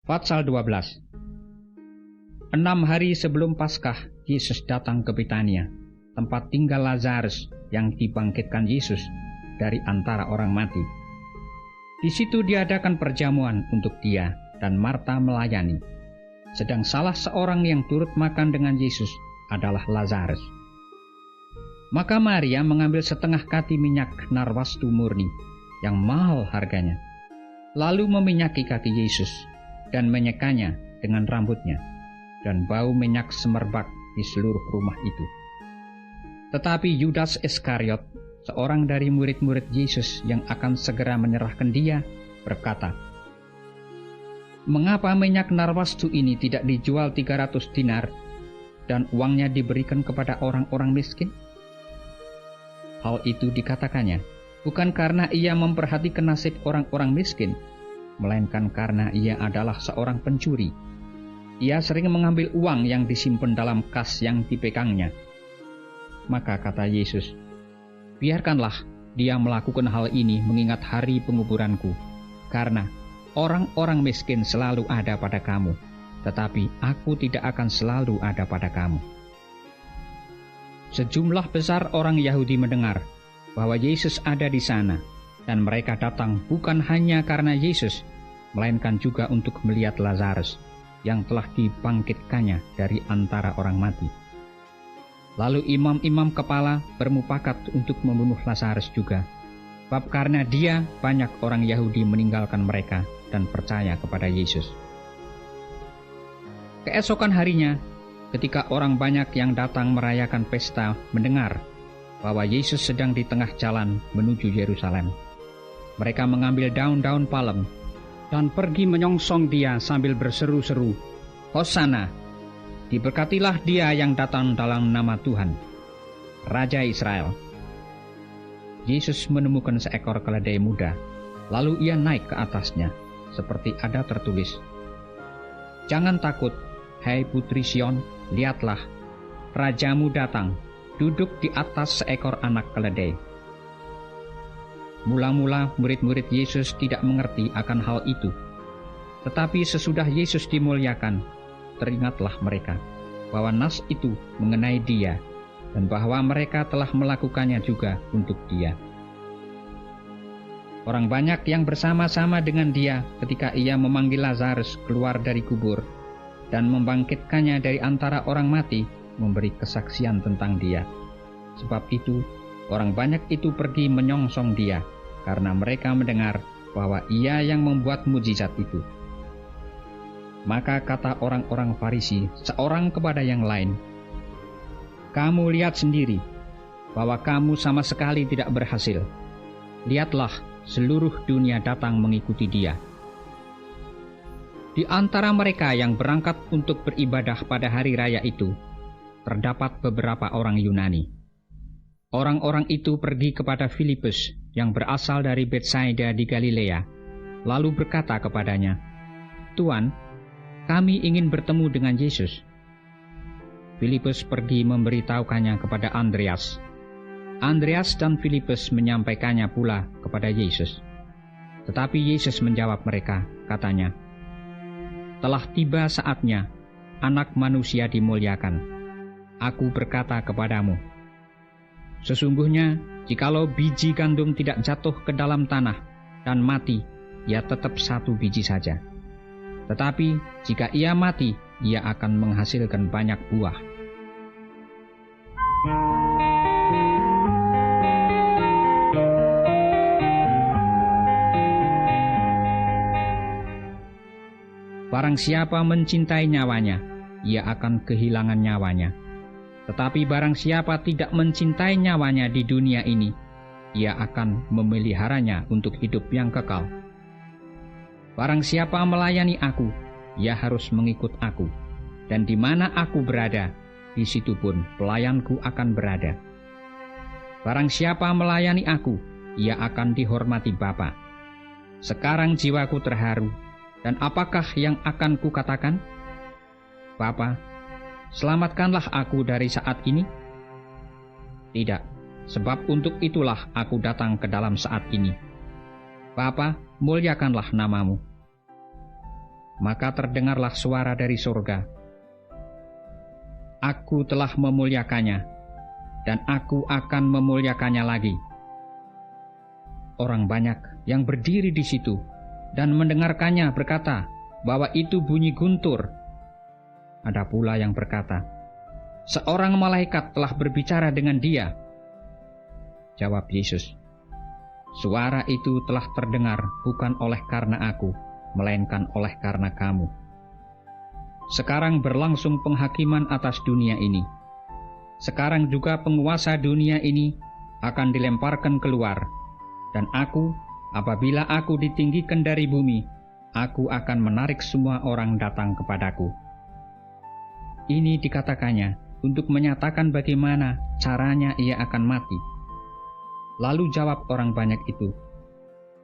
Pasal 12. 6 hari sebelum Paskah, Yesus datang ke Betania, tempat tinggal Lazarus yang dibangkitkan Yesus dari antara orang mati. Di situ diadakan perjamuan untuk dia, dan Marta melayani. Sedang salah seorang yang turut makan dengan Yesus adalah Lazarus. Maka Maria mengambil setengah kati minyak narwastu murni, yang mahal harganya, lalu meminyaki kaki Yesus, dan menyekanya dengan rambutnya, dan bau minyak semerbak di seluruh rumah itu. Tetapi Yudas Iskariot, seorang dari murid-murid Yesus yang akan segera menyerahkan dia, berkata, "Mengapa minyak narwastu ini tidak dijual 300 dinar, dan uangnya diberikan kepada orang-orang miskin?" Hal itu dikatakannya bukan karena ia memperhatikan nasib orang-orang miskin, melainkan karena ia adalah seorang pencuri. Ia sering mengambil uang yang disimpan dalam kas yang dipegangnya. Maka kata Yesus, "Biarkanlah dia melakukan hal ini mengingat hari penguburanku, karena orang-orang miskin selalu ada pada kamu, tetapi aku tidak akan selalu ada pada kamu." Sejumlah besar orang Yahudi mendengar bahwa Yesus ada di sana, dan mereka datang bukan hanya karena Yesus, melainkan juga untuk melihat Lazarus yang telah dibangkitkannya dari antara orang mati. Lalu imam-imam kepala bermufakat untuk membunuh Lazarus juga, sebab karena dia banyak orang Yahudi meninggalkan mereka dan percaya kepada Yesus. Keesokan harinya, ketika orang banyak yang datang merayakan pesta mendengar bahwa Yesus sedang di tengah jalan menuju Yerusalem, mereka mengambil daun-daun palem dan pergi menyongsong dia sambil berseru-seru, "Hosana! Diberkatilah dia yang datang dalam nama Tuhan, Raja Israel." Yesus menemukan seekor keledai muda, lalu ia naik ke atasnya, seperti ada tertulis, "Jangan takut, hai putri Sion, lihatlah, Rajamu datang, duduk di atas seekor anak keledai." Mula-mula murid-murid Yesus tidak mengerti akan hal itu. Tetapi sesudah Yesus dimuliakan, teringatlah mereka bahwa nas itu mengenai dia, dan bahwa mereka telah melakukannya juga untuk dia. Orang banyak yang bersama-sama dengan dia ketika ia memanggil Lazarus keluar dari kubur dan membangkitkannya dari antara orang mati, memberi kesaksian tentang dia. Sebab itu, orang banyak itu pergi menyongsong dia, karena mereka mendengar bahwa ia yang membuat mujizat itu. Maka kata orang-orang Farisi seorang kepada yang lain, "Kamu lihat sendiri bahwa kamu sama sekali tidak berhasil. Lihatlah, seluruh dunia datang mengikuti dia." Di antara mereka yang berangkat untuk beribadah pada hari raya itu, terdapat beberapa orang Yunani. Orang-orang itu pergi kepada Filipus yang berasal dari Betsaida di Galilea, lalu berkata kepadanya, "Tuan, kami ingin bertemu dengan Yesus." Filipus pergi memberitahukannya kepada Andreas. Andreas dan Filipus menyampaikannya pula kepada Yesus. Tetapi Yesus menjawab mereka, katanya, "Telah tiba saatnya Anak Manusia dimuliakan. Aku berkata kepadamu, sesungguhnya jikalau biji gandum tidak jatuh ke dalam tanah dan mati, ia tetap satu biji saja. Tetapi jika ia mati, ia akan menghasilkan banyak buah." Barang siapa mencintai nyawanya, ia akan kehilangan nyawanya. Tetapi barang siapa tidak mencintai nyawanya di dunia ini, ia akan memeliharanya untuk hidup yang kekal. Barang siapa melayani aku, ia harus mengikut aku. Dan di mana aku berada, di situ pun pelayanku akan berada. Barang siapa melayani aku, ia akan dihormati Bapa. Sekarang jiwaku terharu, dan apakah yang akan kukatakan? Bapa, selamatkanlah aku dari saat ini. Tidak, sebab untuk itulah aku datang ke dalam saat ini. Bapa, muliakanlah namamu. Maka terdengarlah suara dari surga. Aku telah memuliakannya, dan aku akan memuliakannya lagi. Orang banyak yang berdiri di situ dan mendengarkannya berkata bahwa itu bunyi guntur. Ada pula yang berkata, seorang malaikat telah berbicara dengan dia. Jawab Yesus, suara itu telah terdengar bukan oleh karena aku, melainkan oleh karena kamu. Sekarang berlangsung penghakiman atas dunia ini. Sekarang juga penguasa dunia ini akan dilemparkan keluar. Dan aku, apabila aku ditinggikan dari bumi, aku akan menarik semua orang datang kepadaku. Ini dikatakannya untuk menyatakan bagaimana caranya ia akan mati. Lalu jawab orang banyak itu,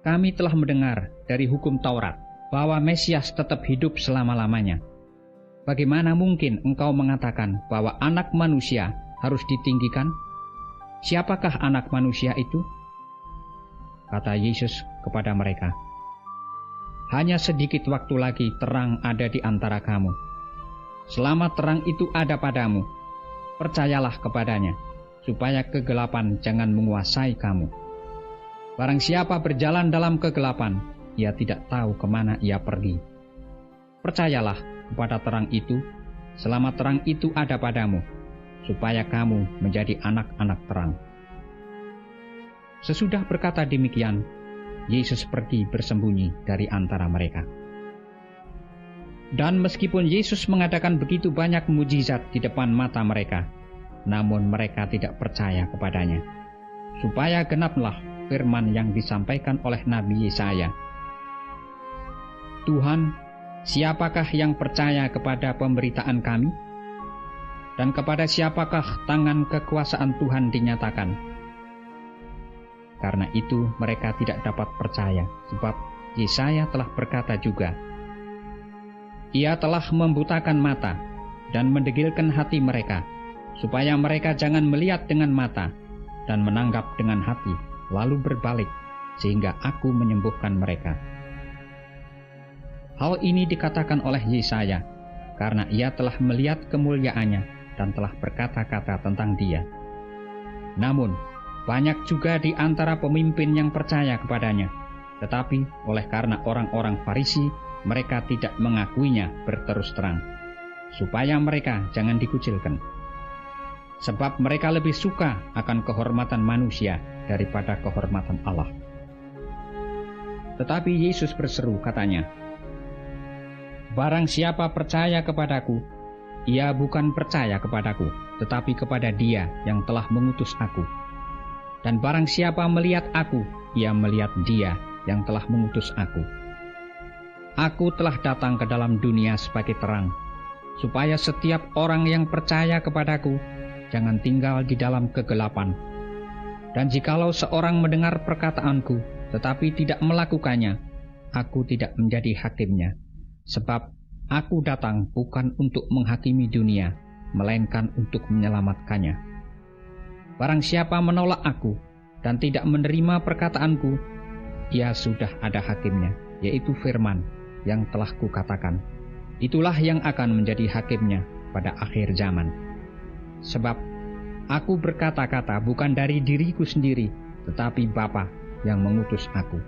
kami telah mendengar dari hukum Taurat bahwa Mesias tetap hidup selama-lamanya. Bagaimana mungkin engkau mengatakan bahwa anak manusia harus ditinggikan? Siapakah anak manusia itu? Kata Yesus kepada mereka, hanya sedikit waktu lagi terang ada di antara kamu. Selama terang itu ada padamu, percayalah kepadanya, supaya kegelapan jangan menguasai kamu. Barang siapa berjalan dalam kegelapan, ia tidak tahu kemana ia pergi. Percayalah kepada terang itu, selama terang itu ada padamu, supaya kamu menjadi anak-anak terang. Sesudah berkata demikian, Yesus pergi bersembunyi dari antara mereka. Dan meskipun Yesus mengadakan begitu banyak mujizat di depan mata mereka, namun mereka tidak percaya kepadanya, supaya genaplah firman yang disampaikan oleh Nabi Yesaya. Tuhan, siapakah yang percaya kepada pemberitaan kami? Dan kepada siapakah tangan kekuasaan Tuhan dinyatakan? Karena itu mereka tidak dapat percaya, sebab Yesaya telah berkata juga, ia telah membutakan mata dan mendegilkan hati mereka, supaya mereka jangan melihat dengan mata dan menanggap dengan hati, lalu berbalik, sehingga aku menyembuhkan mereka. Hal ini dikatakan oleh Yesaya, karena ia telah melihat kemuliaannya dan telah berkata-kata tentang dia. Namun, banyak juga di antara pemimpin yang percaya kepadanya, tetapi oleh karena orang-orang Farisi, mereka tidak mengakuinya berterus terang, supaya mereka jangan dikucilkan. Sebab mereka lebih suka akan kehormatan manusia daripada kehormatan Allah. Tetapi Yesus berseru katanya, barang siapa percaya kepadaku, ia bukan percaya kepadaku, tetapi kepada Dia yang telah mengutus aku. Dan barang siapa melihat aku, ia melihat Dia yang telah mengutus aku. Aku telah datang ke dalam dunia sebagai terang, supaya setiap orang yang percaya kepadaku jangan tinggal di dalam kegelapan. Dan jikalau seorang mendengar perkataanku, tetapi tidak melakukannya, aku tidak menjadi hakimnya. Sebab aku datang bukan untuk menghakimi dunia, melainkan untuk menyelamatkannya. Barang siapa menolak aku dan tidak menerima perkataanku, ia sudah ada hakimnya, yaitu firman yang telah kukatakan. Itulah yang akan menjadi hakimnya pada akhir zaman. Sebab aku berkata-kata bukan dari diriku sendiri, tetapi Bapa yang mengutus aku.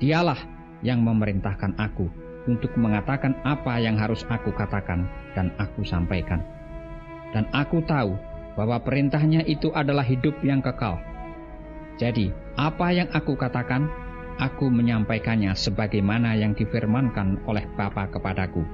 Dialah yang memerintahkan aku untuk mengatakan apa yang harus aku katakan dan aku sampaikan. Dan aku tahu bahwa perintahnya itu adalah hidup yang kekal. Jadi, apa yang aku katakan, aku menyampaikannya sebagaimana yang difirmankan oleh Bapa kepadaku.